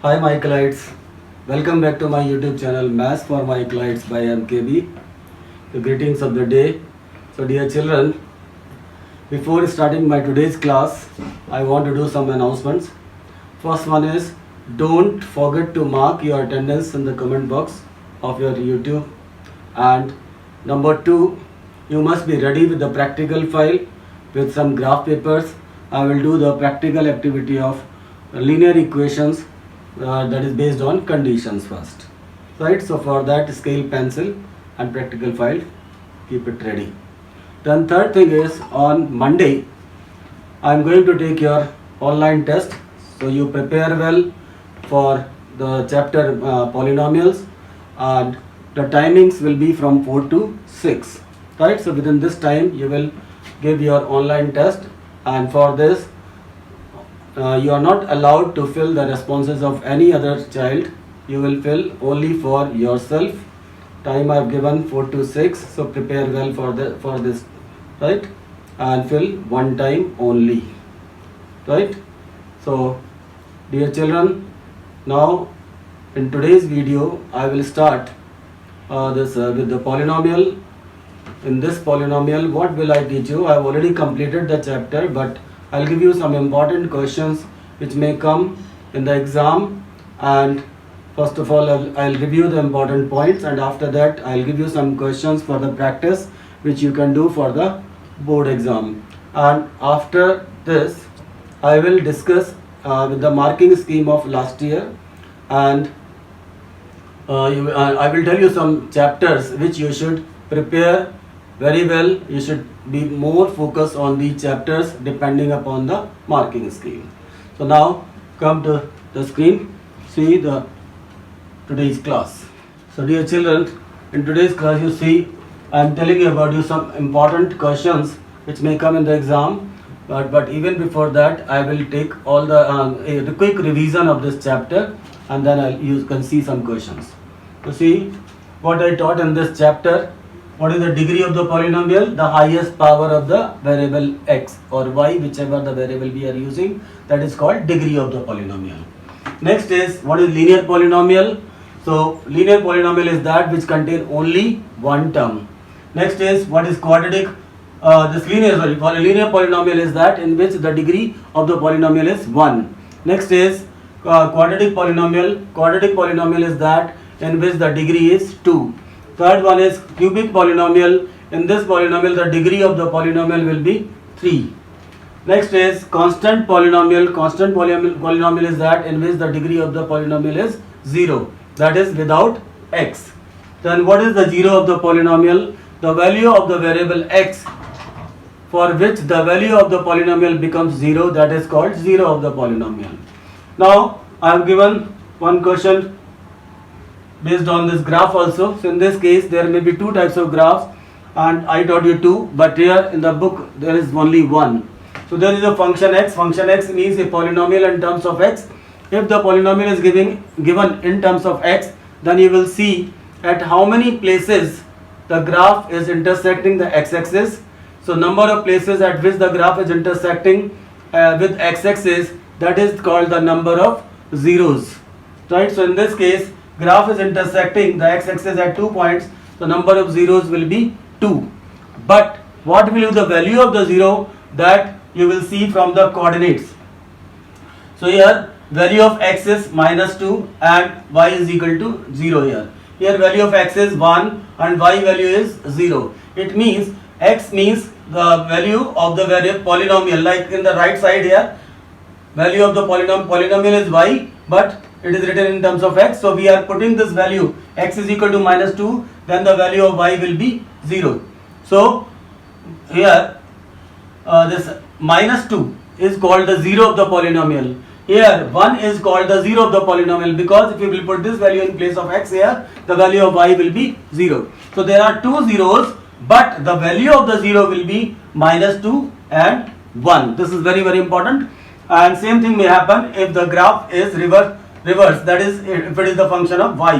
Hi Michaelites, welcome back to my YouTube channel Maths for Michaelites by MKB. The greetings of the day. So dear children, before starting my today's class, I want to do some announcements. First one is, don't forget to mark your attendance in the comment box of your YouTube. And number 2, you must be ready with the practical file with some graph papers. I will do the practical activity of linear equations that is based on conditions first, right? So for that, scale pencil and practical file, keep it ready. Then third thing is, on Monday I am going to take your online test, so you prepare well for the chapter polynomials, and the timings will be from 4 to 6, right? So within this time you will give your online test, and for this you are not allowed to fill the responses of any other child. You will fill only for yourself. Time I have given 4 to 6, so prepare well for this, right? And fill one time only, right? So dear children, now in today's video I will start with the polynomial. In this polynomial, what will I teach you? I have already completed the chapter, but I'll give you some important questions which may come in the exam, and first of all I'll review the important points, and after that I'll give you some questions for the practice which you can do for the board exam. And after this I will discuss with the marking scheme of last year, and I will tell you some chapters which you should prepare very well. You should be more focused on the chapters depending upon the marking scheme. So now come to the screen, see the today's class. So dear children, in today's class you see I am telling you about some important questions which may come in the exam, but even before that I will take all the quick revision of this chapter, and then you can see some questions. So see what I taught in this chapter. What is the degree of the polynomial? The highest power of the variable x or y, whichever the variable we are using, that is called degree of the polynomial. Next is, what is linear polynomial? So linear polynomial is that which contain only one term. Next is, what is quadratic? Linear polynomial is that in which the degree of the polynomial is 1. Next is quadratic polynomial. Quadratic polynomial is that in which the degree is 2. Third one is cubic polynomial. In this polynomial the degree of the polynomial will be 3. Next is constant polynomial. Constant polynomial is that in which the degree of the polynomial is 0, that is without x. Then what is the 0 of the polynomial? The value of the variable x for which the value of the polynomial becomes 0, that is called 0 of the polynomial. Now I have given one question based on this graph also. So in this case there may be two types of graphs, and I taught you two, but here in the book there is only one. So there is a function x. Function x means a polynomial in terms of x. If the polynomial is given in terms of x, then you will see at how many places the graph is intersecting the x-axis. So number of places at which the graph is intersecting with x-axis, that is called the number of zeros, right? So in this case graph is intersecting the x-axis at 2 points, the number of zeros will be 2. But what will be the value of the 0? That you will see from the coordinates. So here value of x is -2 and y is equal to 0 here. Here value of x is 1 and y value is 0. It means x means the value of the polynomial, like in the right side here, value of the polynomial is y, but it is written in terms of x, so we are putting this value x is equal to -2, then the value of y will be 0. So here this -2 is called the 0 of the polynomial. Here 1 is called the 0 of the polynomial, because if you will put this value in place of x here, the value of y will be 0. So there are two zeros, but the value of the 0 will be -2 and 1. This is very important. And same thing may happen if the graph is reverse, that is if it is the function of y.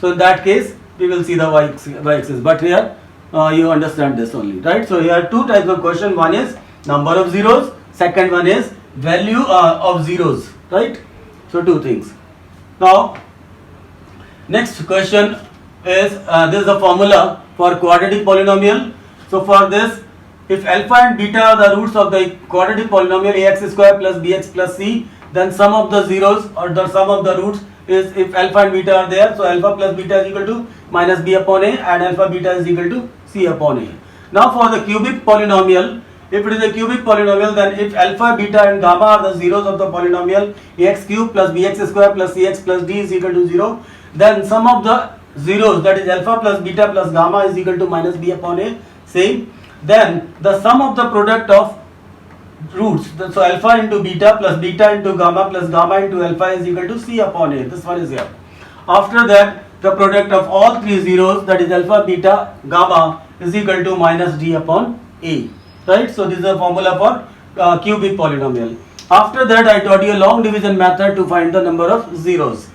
So in that case we will see the y-axis, but here you understand this only, right? So here two types of question. One is number of zeros, second one is value of zeros, right? So two things. Now next question is this is the formula for quadratic polynomial. So for this, if alpha and beta are the roots of the quadratic polynomial ax square plus bx plus c, then sum of the zeros or the sum of the roots is if alpha and beta are there. So alpha plus beta is equal to minus b upon a, and alpha beta is equal to c upon a. Now for the cubic polynomial, if it is a cubic polynomial, then if alpha, beta and gamma are the zeros of the polynomial ax cube plus bx square plus cx plus d is equal to 0, then sum of the zeros, that is alpha plus beta plus gamma, is equal to minus b upon a, same. Then the sum of the product of roots, so alpha into beta plus beta into gamma plus gamma into alpha is equal to c upon a. This one is here. After that, the product of all three zeros, that is alpha, beta, gamma, is equal to minus d upon a. Right? So this is a formula for cubic polynomial. After that, I taught you a long division method to find the number of zeros.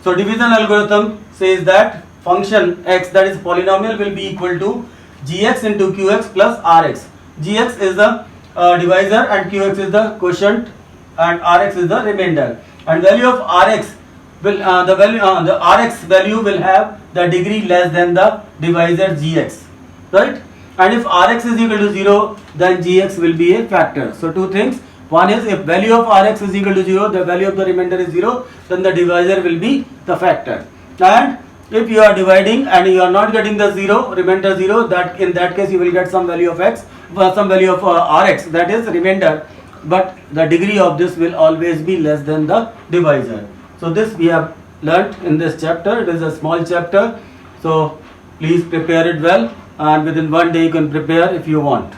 So division algorithm says that function x, that is polynomial, will be equal to gx into qx plus rx. Gx is the divisor and qx is the quotient and rx is the remainder. And value of rx will the rx value will have the degree less than the divisor gx, right? And if rx is equal to 0, then gx will be a factor. So two things. One is, if value of rx is equal to 0, the value of the remainder is 0, then the divisor will be the factor. And if you are dividing and you are not getting the 0, remainder 0, that in that case you will get some value of x, some value of rx, that is remainder, but the degree of this will always be less than the divisor. So this we have learnt in this chapter. It is a small chapter, so please prepare it well, and within one day you can prepare if you want.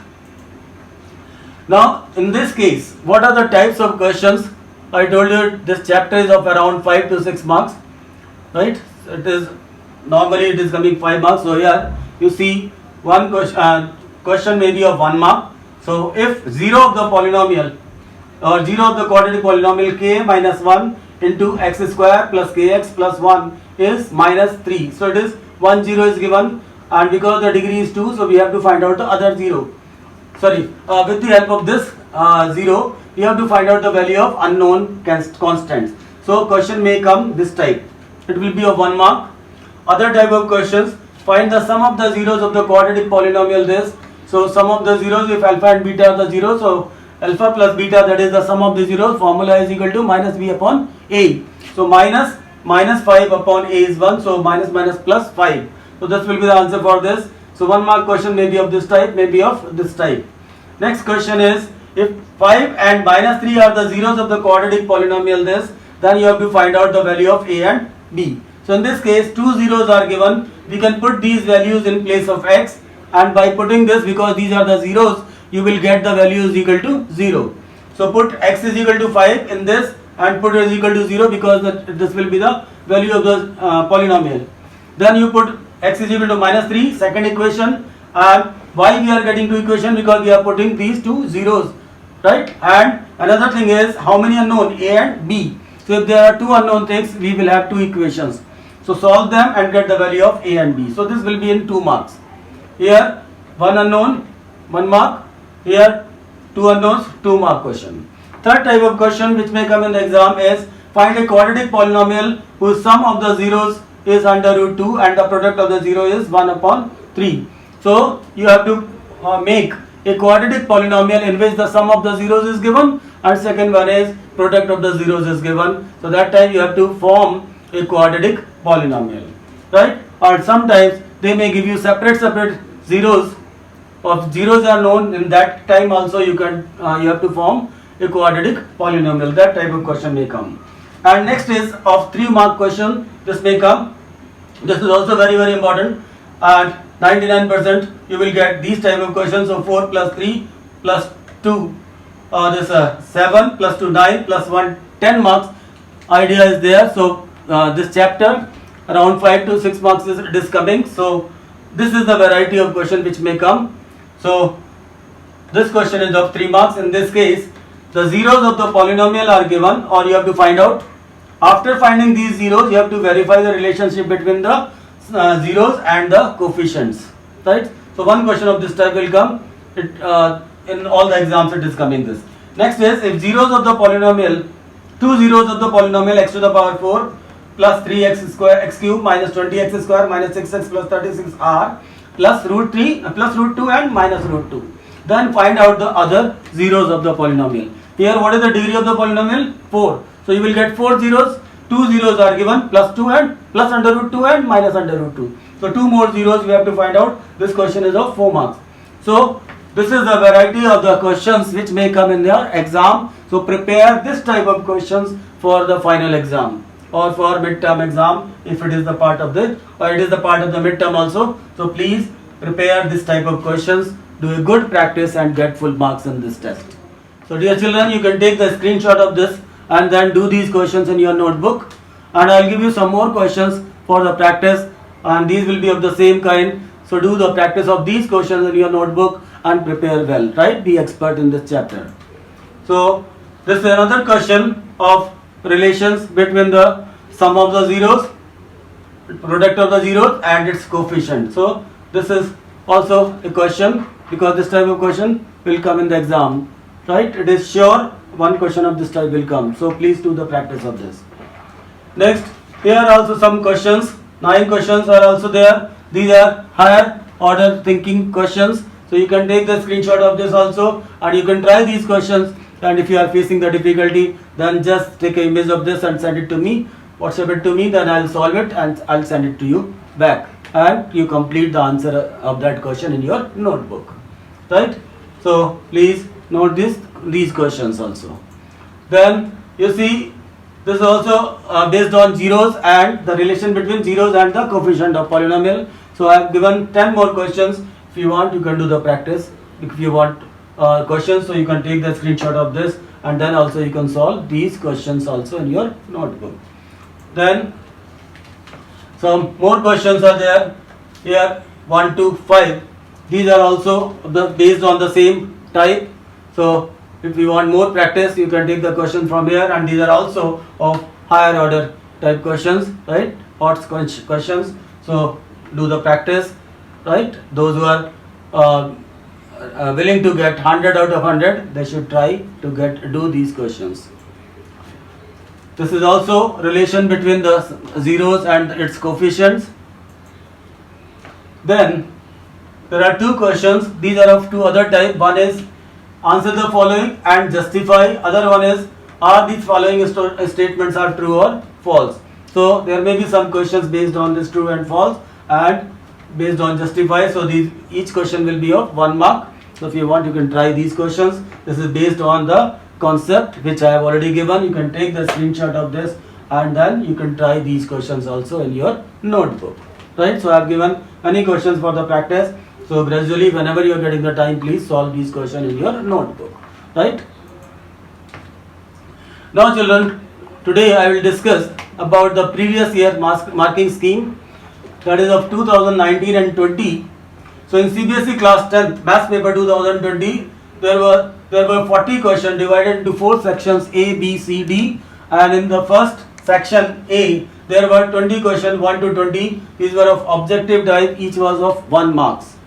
Now in this case, what are the types of questions? I told you this chapter is of around 5 to 6 marks, right? It is normally it is coming 5 marks. So here you see one question may be of 1 mark. So if 0 of the polynomial or 0 of the quadratic polynomial k minus 1 into x square plus kx plus 1 is minus 3. So it is 1 0 is given, and because the degree is 2, so we have to find out the other 0. Sorry, with the help of this 0, we have to find out the value of unknown constants. So question may come this type. It will be of 1 mark. Other type of questions, find the sum of the zeros of the quadratic polynomial this. So sum of the zeros, if alpha and beta are the zeros, so alpha plus beta, that is the sum of the zeros, formula is equal to minus b upon a. So minus 5 upon a is 1, so minus plus 5. So this will be the answer for this. So 1 mark question may be of this type, may be of this type. Next question is, if 5 and minus 3 are the zeros of the quadratic polynomial this, then you have to find out the value of a and b. So in this case, 2 zeros are given. We can put these values in place of x, and by putting this, because these are the zeros, you will get the value is equal to 0. So put x is equal to 5 in this and put it is equal to 0, because this will be the value of the polynomial. Then you put x is equal to minus 3, second equation. And why we are getting two equation? Because we are putting these two zeros, right? And another thing is, how many unknown? A and b. So if there are two unknown things, we will have two equations. So solve them and get the value of a and b. So this will be in 2 marks. Here 1 unknown, 1 mark. Here 2 unknowns, 2 mark question. Third type of question which may come in the exam is, find a quadratic polynomial whose sum of the zeros is under root 2 and the product of the 0 is 1 upon 3. So you have to make a quadratic polynomial in which the sum of the zeros is given, and second one is product of the zeros is given. So that time you have to form a quadratic polynomial, right? Or sometimes they may give you separate zeros. Of zeros are known, in that time also you have to form a quadratic polynomial. That type of question may come. And next is of 3 mark question. This may come. This is also very important, and 99% you will get these type of questions. So 4 plus 3 plus 2, this 7 plus 2 9 plus 1 10 marks idea is there. So this chapter around 5 to 6 marks is coming. So this is the variety of question which may come. So this question is of 3 marks. In this case, the zeros of the polynomial are given, or you have to find out. After finding these zeros, you have to verify the relationship between the zeros and the coefficients, right? So one question of this type will come. In all the exams it is coming this. Next is, if zeros of the polynomial, 2 zeros of the polynomial x to the power 4 plus 3x square x cube minus 20x square minus 6x plus 36r plus root 3 plus root 2 and minus root 2. Then find out the other zeros of the polynomial. Here what is the degree of the polynomial? 4. So you will get 4 zeros. 2 zeros are given, plus 2 and plus under root 2 and minus under root 2. So 2 more zeros we have to find out. This question is of 4 marks. So this is the variety of the questions which may come in your exam. So prepare this type of questions for the final exam or for midterm exam if it is the part of the, or it is the part of the midterm also. So please prepare this type of questions, do a good practice and get full marks in this test. So dear children, you can take the screenshot of this and then do these questions in your notebook, and I will give you some more questions for the practice, and these will be of the same kind. So do the practice of these questions in your notebook and prepare well, right? Be expert in this chapter. So this is another question of relations between the sum of the zeros, product of the zeros and its coefficient. So this is also a question, because this type of question will come in the exam, right? It is sure one question of this type will come. So please do the practice of this. Next, here are also some questions. 9 questions are also there. These are higher order thinking questions. So you can take the screenshot of this also and you can try these questions, and if you are facing the difficulty, then just take an image of this and send it to me, WhatsApp it to me, then I will solve it and I will send it to you back, and you complete the answer of that question in your notebook, right? So please note these questions also. Then you see this is also based on zeros and the relation between zeros and the coefficient of polynomial. So I have given 10 more questions. If you want, you can do the practice. If you want questions, so you can take the screenshot of this, and then also you can solve these questions also in your notebook. Then some more questions are there here, 1 to 5. These are also based on the same type. So if you want more practice, you can take the question from here, and these are also of higher order type questions, right? Hot questions. So do the practice, right? Those who are willing to get 100 out of 100, they should try to do these questions. This is also relation between the zeros and its coefficients. Then there are 2 questions. These are of 2 other type. One is answer the following and justify. Other one is, are these following statements are true or false. So there may be some questions based on this true and false and based on justify. So each question will be of 1 mark. So if you want, you can try these questions. This is based on the concept which I have already given. You can take the screenshot of this and then you can try these questions also in your notebook, right? So I have given many questions for the practice. So gradually, whenever you are getting the time, please solve these questions in your notebook, right? Now children, today I will discuss about the previous year marking scheme, that is of 2019 and 20. So in CBSE class 10th maths paper 2020, there were 40 questions divided into 4 sections A, B, C, D, and in the first section A there were 20 questions 1 to 20. These were of objective type, each was of 1 marks,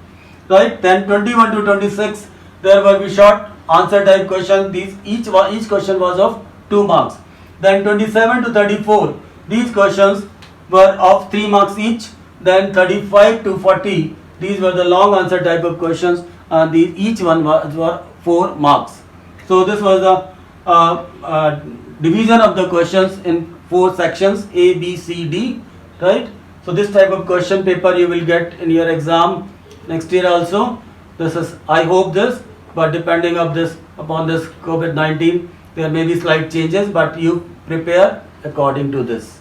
right? Then 21 to 26 there were short answer type questions. Each question was of 2 marks. Then 27 to 34, these questions were of 3 marks each. Then 35 to 40, these were the long answer type of questions, and each one were 4 marks. So this was the division of the questions in 4 sections A, B, C, D, right? So this type of question paper you will get in your exam next year also. This is, I hope this, but depending upon this COVID-19, there may be slight changes, but you prepare according to this,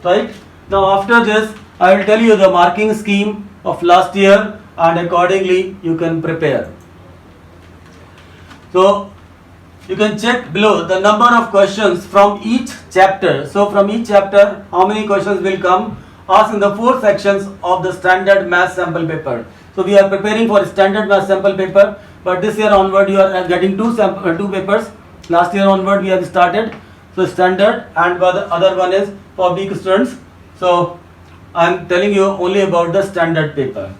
right? Now after this, I will tell you the marking scheme of last year, and accordingly you can prepare. So you can check below the number of questions from each chapter. So from each chapter, how many questions will come? Asked in the 4 sections of the standard math sample paper. So we are preparing for standard math sample paper, but this year onward you are getting 2 papers. Last year onward we have started. So standard, and the other one is for weak students. So I am telling you only about the standard paper.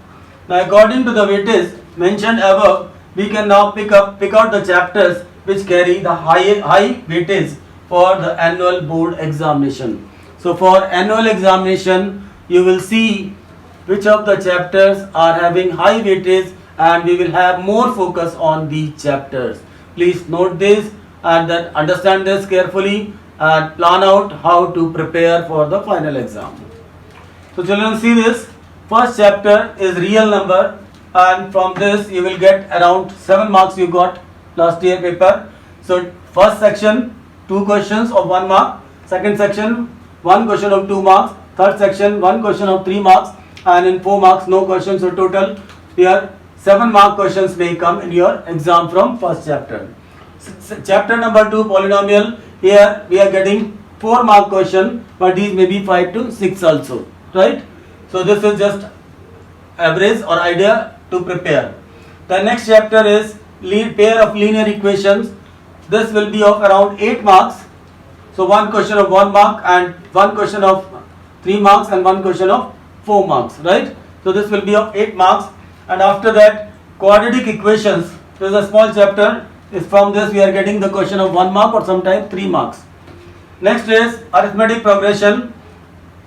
Now according to the weightage mentioned above, we can now pick out the chapters which carry the high weightage for the annual board examination. So for annual examination, you will see which of the chapters are having high weightage, and we will have more focus on these chapters. Please note this and then understand this carefully and plan out how to prepare for the final exam. So children, see this. First chapter is real number, and from this you will get around 7 marks you got last year paper. So first section 2 questions of 1 mark, second section 1 question of 2 marks, third section 1 question of 3 marks, and in 4 marks no questions. So total here 7 mark questions may come in your exam from first chapter. Chapter number 2 polynomial, here we are getting 4 mark question, but these may be 5 to 6 also, right? So this is just average or idea to prepare. The next chapter is pair of linear equations. This will be of around 8 marks. So 1 question of 1 mark and 1 question of 3 marks and 1 question of 4 marks, right? So this will be of 8 marks. And after that, quadratic equations. This is a small chapter. Is from this we are getting the question of 1 mark or sometimes 3 marks. Next is arithmetic progression.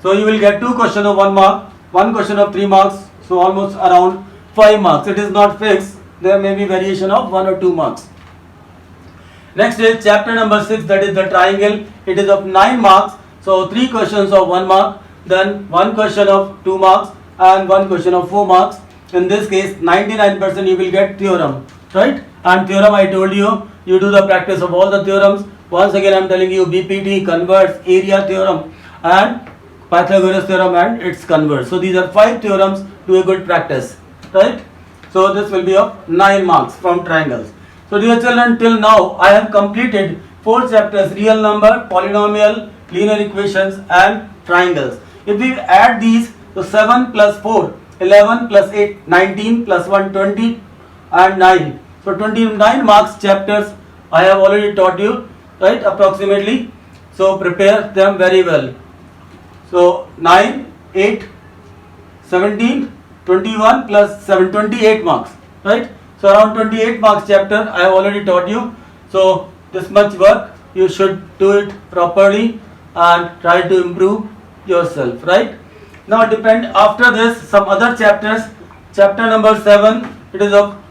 So you will get 2 questions of 1 mark, 1 question of 3 marks. So almost around 5 marks. It is not fixed. There may be variation of 1 or 2 marks. Next is chapter number 6, that is the triangle. It is of 9 marks. So 3 questions of 1 mark, then 1 question of 2 marks and 1 question of 4 marks. In this case 99% you will get theorem, right? And theorem, I told you, you do the practice of all the theorems. Once again I am telling you, BPT, converse, area theorem and Pythagoras theorem and its converse. So these are 5 theorems. Do a good practice, right? So this will be of 9 marks from triangles. So dear children, till now I have completed 4 chapters: real number, polynomial, linear equations and triangles. If we add these, so 7 plus 4, 11 plus 8, 19 plus 1, 20 and 9. So 29 marks chapters I have already taught you, right, approximately. So prepare them very well. So 9, 8, 17, 21 plus 7, 28 marks, right? So around 28 marks chapter I have already taught you. So this much work you should do it properly and try to improve yourself, right? Now depend after this some other chapters. Chapter number 7, it is of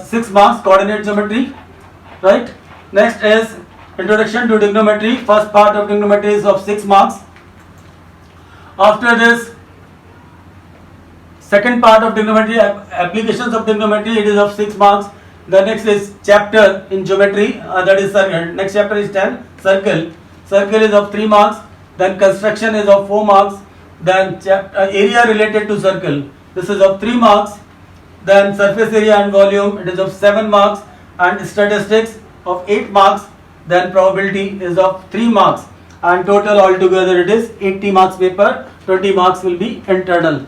6 marks, coordinate geometry, right? Next is introduction to trigonometry. First part of trigonometry is of 6 marks. After this, second part of trigonometry, applications of trigonometry, it is of 6 marks. The next is chapter in geometry, that is circle. Next chapter is 10, circle. Circle is of 3 marks. Then construction is of 4 marks. Then area related to circle, this is of 3 marks. Then surface area and volume, it is of 7 marks. And statistics of 8 marks. Then probability is of 3 marks. And total altogether it is 80 marks paper. 20 marks will be internal,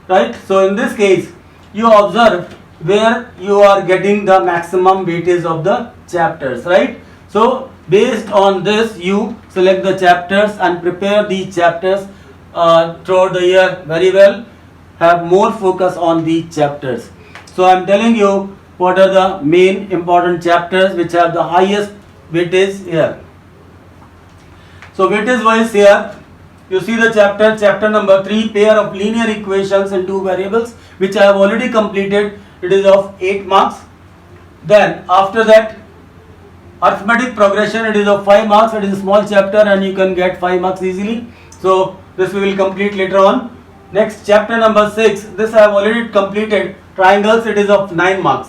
right? So in this case you observe where you are getting the maximum weightage of the chapters, right? So based on this you select the chapters and prepare these chapters throughout the year very well. Have more focus on these chapters. So I am telling you what are the main important chapters which have the highest weightage here. So weightage wise here you see the chapter number 3, pair of linear equations in 2 variables, which I have already completed. It is of 8 marks. Then after that arithmetic progression, it is of 5 marks. It is a small chapter and you can get 5 marks easily. So this we will complete later on. Next chapter number 6, this I have already completed. Triangles, it is of 9 marks.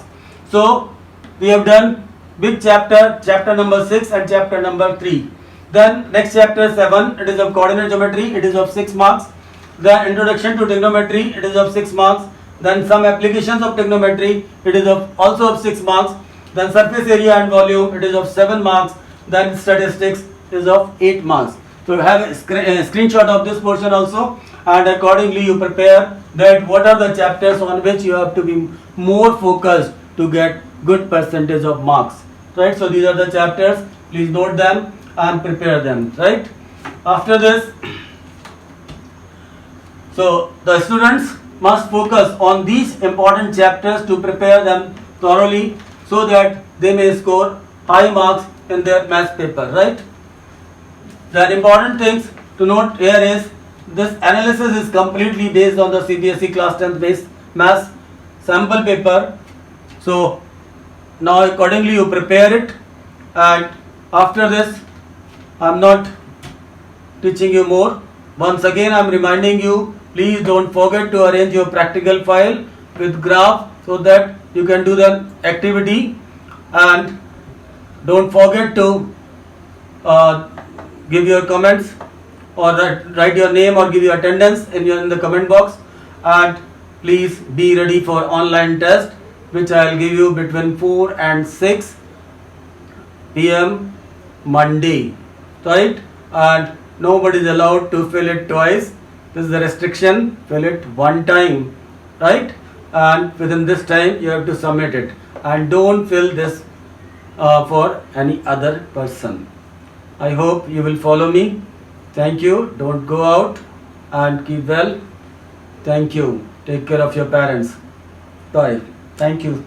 So we have done big chapter number 6 and chapter number 3. Then next chapter 7, it is of coordinate geometry, it is of 6 marks. Then introduction to trigonometry, it is of 6 marks. Then some applications of trigonometry, it is of also of 6 marks. Then surface area and volume, it is of 7 marks. Then statistics is of 8 marks. So you have a screenshot of this portion also, and accordingly you prepare that what are the chapters on which you have to be more focused to get good percentage of marks, right? So these are the chapters, please note them and prepare them, right? After this, so the students must focus on these important chapters to prepare them thoroughly so that they may score high marks in their maths paper, right? The important things, to note here is this analysis is completely based on the CBSE class 10th based maths sample paper. So now accordingly you prepare it, and after this I am not teaching you more. Once again I am reminding you, please don't forget to arrange your practical file with graph so that you can do the activity, and don't forget to give your comments or write your name or give your attendance in the comment box, and please be ready for online test which I will give you between 4 and 6 p.m. Monday, right? And nobody is allowed to fill it twice. This is the restriction. Fill it one time, right? And within this time you have to submit it, and don't fill this for any other person. I hope you will follow me. Thank you. Don't go out and keep well. Thank you. Take care of your parents. Bye. Thank you.